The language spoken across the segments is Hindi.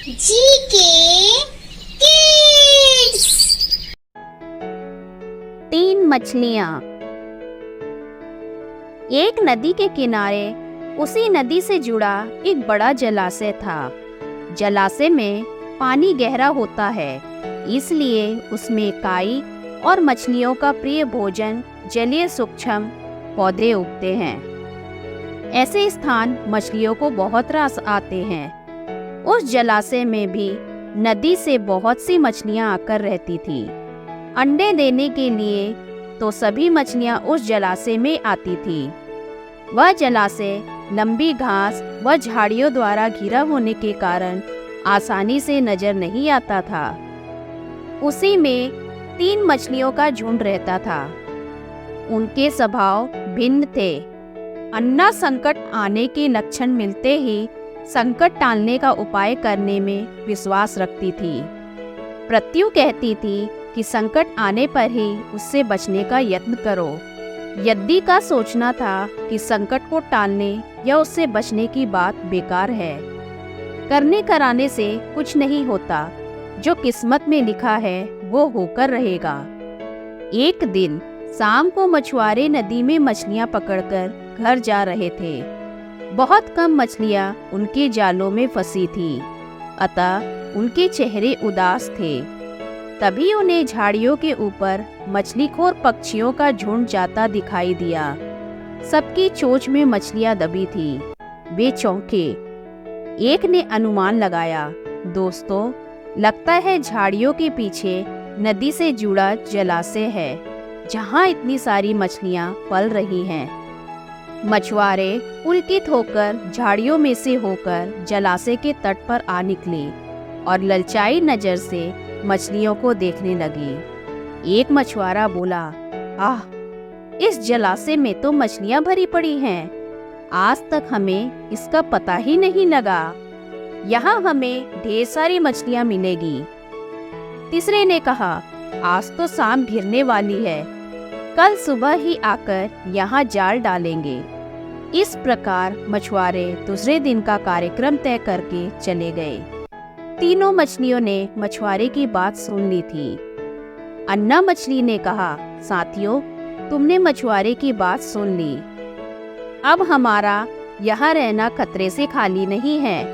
GK kids. 3 मछलियाँ। एक नदी के किनारे उसी नदी से जुड़ा एक बड़ा जलाशय था। जलाशय में पानी गहरा होता है, इसलिए उसमें काई और मछलियों का प्रिय भोजन जलीय सूक्ष्म पौधे उगते हैं। ऐसे स्थान मछलियों को बहुत रास आते हैं। उस जलाशय में भी नदी से बहुत सी मछलियां आकर रहती थी। अंडे देने के लिए तो सभी मछलियां उस जलाशय में आती थी। वह जलाशय लंबी घास व झाड़ियों द्वारा घिरा होने के कारण आसानी से नजर नहीं आता था। उसी में 3 मछलियों का झुंड रहता था। उनके स्वभाव भिन्न थे। अन्ना संकट आने के लक्षण मिलते ही संकट टालने का उपाय करने में विश्वास रखती थी। प्रत्यु कहती थी कि संकट आने पर ही उससे बचने का यत्न करो। यद्दी का सोचना था कि संकट को टालने या उससे बचने की बात बेकार है। करने कराने से कुछ नहीं होता, जो किस्मत में लिखा है वो होकर रहेगा। एक दिन शाम को मछुआरे नदी में मछलियां पकड़कर घर जा रहे थे। बहुत कम मछलियां उनके जालों में फंसी थी, अतः उनके चेहरे उदास थे। तभी उन्हें झाड़ियों के ऊपर मछलीखोर पक्षियों का झुंड जाता दिखाई दिया। सबकी चोंच में मछलियां दबी थी। वे चौंके। एक ने अनुमान लगाया, दोस्तों, लगता है झाड़ियों के पीछे नदी से जुड़ा जलाशय है, जहां इतनी सारी मछलियां पल रही हैं। मछुआरे पुलकित होकर झाड़ियों में से होकर जलाशय के तट पर आ निकले और ललचाई नजर से मछलियों को देखने लगे। एक मछुआरा बोला, आह, इस जलाशय में तो मछलियां भरी पड़ी हैं। आज तक हमें इसका पता ही नहीं लगा। यहाँ हमें ढेर सारी मछलियां मिलेगी। तीसरे ने कहा, आज तो शाम घिरने वाली है, कल सुबह ही आकर यहाँ जाल डालेंगे। इस प्रकार मछुआरे दूसरे दिन का कार्यक्रम तय करके चले गए। तीनों मछलियों ने मछुआरे की बात सुन ली थी। अन्ना मछली ने कहा, साथियों, तुमने मछुआरे की बात सुन ली। अब हमारा यहाँ रहना खतरे से खाली नहीं है।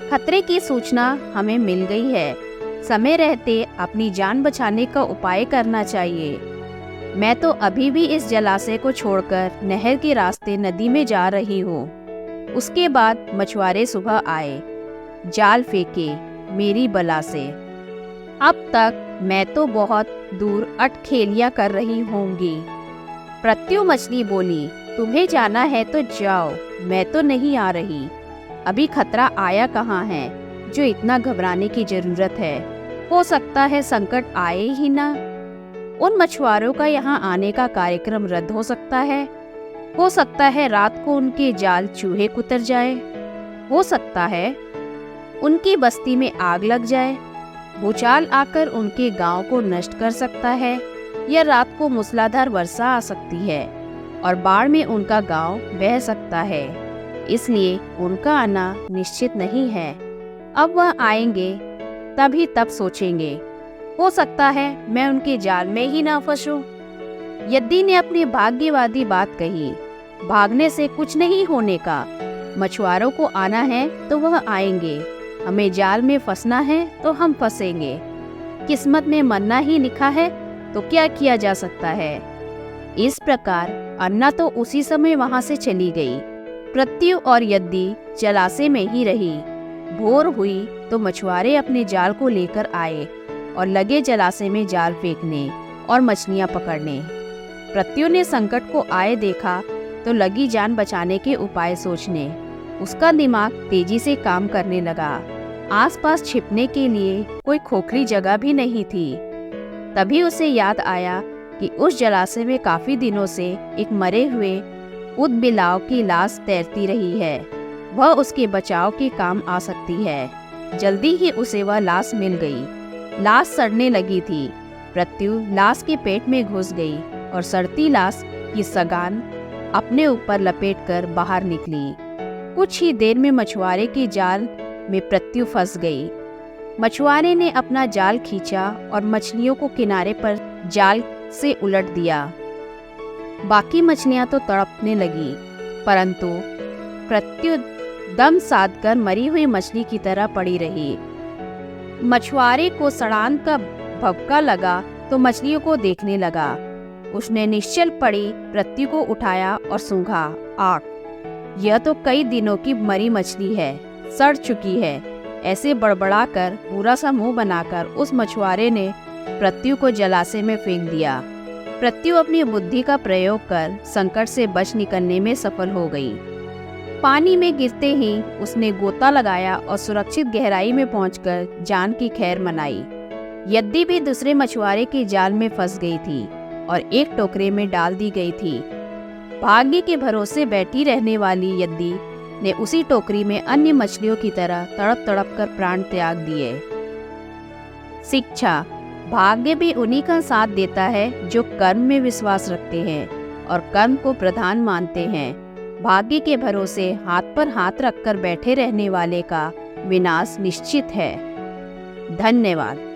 खतरे की सूचना हमें मिल गई है। समय रहते अपनी जान बचाने का उपाय करना चाहिए। मैं तो अभी भी इस जलाशय को छोड़कर नहर के रास्ते नदी में जा रही हूँ। उसके बाद मछुआरे सुबह आए, जाल फेंके मेरी बला से। अब तक मैं तो बहुत दूर अटखेलियाँ कर रही होंगी। प्रत्यु मछली बोली, तुम्हें जाना है तो जाओ, मैं तो नहीं आ रही। अभी खतरा आया कहाँ है जो इतना घबराने की जरूरत है। हो सकता है संकट आए ही ना। उन मछुआरों का यहाँ आने का कार्यक्रम रद्द हो सकता है। हो सकता है रात को उनके जाल चूहे कुतर जाए। हो सकता है उनकी बस्ती में आग लग जाए। भूचाल आकर उनके गांव को नष्ट कर सकता है, या रात को मूसलाधार वर्षा आ सकती है और बाढ़ में उनका गांव बह सकता है। इसलिए उनका आना निश्चित नहीं है। अब वह आएंगे तभी तब सोचेंगे। हो सकता है मैं उनके जाल में ही ना फंसूं। यद्दी ने अपनी भाग्यवादी बात कही, भागने से कुछ नहीं होने का। मछुआरों को आना है तो वह आएंगे, हमें जाल में फंसना है तो हम फंसेंगे। किस्मत में मरना ही लिखा है तो क्या किया जा सकता है। इस प्रकार अन्ना तो उसी समय वहां से चली गई। प्रत्यु और यद्दी जलाशय में ही रही। भोर हुई तो मछुआरे अपने जाल को लेकर आए और लगे जलाशय में जाल फेंकने और मछलियां पकड़ने। प्रत्यु ने संकट को आए देखा तो लगी जान बचाने के उपाय सोचने। उसका दिमाग तेजी से काम करने लगा। आसपास छिपने के लिए कोई खोखली जगह भी नहीं थी। तभी उसे याद आया कि उस जलाशय में काफी दिनों से एक मरे हुए ऊदबिलाव की लाश तैरती रही है। वह उसके बचाव के काम आ सकती है। जल्दी ही उसे वह लाश मिल गई। लाश सड़ने लगी थी। प्रत्यु लाश के पेट में घुस गई और सड़ती लाश की सगान अपने ऊपर लपेटकर बाहर निकली। कुछ ही देर में मछुआरे के जाल में प्रत्यु फंस गई। मछुआरे ने अपना जाल खींचा और मछलियों को किनारे पर जाल से उलट दिया। बाकी मछलियां तो तड़पने लगी, परंतु प्रत्युत दम साधकर मरी हुई मछली की तरह पड़ी रही। मछुआरे को सड़ान का भभका लगा तो मछलियों को देखने लगा। उसने निश्चल पड़ी पृथ्वी को उठाया और सूंघा। आग, यह तो कई दिनों की मरी मछली है, सड़ चुकी है। ऐसे बड़बड़ाकर बुरा सा मुंह बनाकर उस मछुआरे ने पृथ्वी को जलाशय में फेंक दिया। पृथ्वी अपनी बुद्धि का प्रयोग कर संकट से बच निकलने में सफल हो गई। पानी में गिरते ही उसने गोता लगाया और सुरक्षित गहराई में पहुंचकर जान की खैर मनाई। यद्दी भी दूसरे मछुआरे के जाल में फंस गई थी और एक टोकरे में डाल दी गई थी। भाग्य के भरोसे बैठी रहने वाली यद्दी ने उसी टोकरी में अन्य मछलियों की तरह तड़प तड़प कर प्राण त्याग दिए। शिक्षा, भाग्य भी उन्हीं का साथ देता है जो कर्म में विश्वास रखते हैं और कर्म को प्रधान मानते हैं। भाग्य के भरोसे हाथ पर हाथ रखकर बैठे रहने वाले का विनाश निश्चित है। धन्यवाद।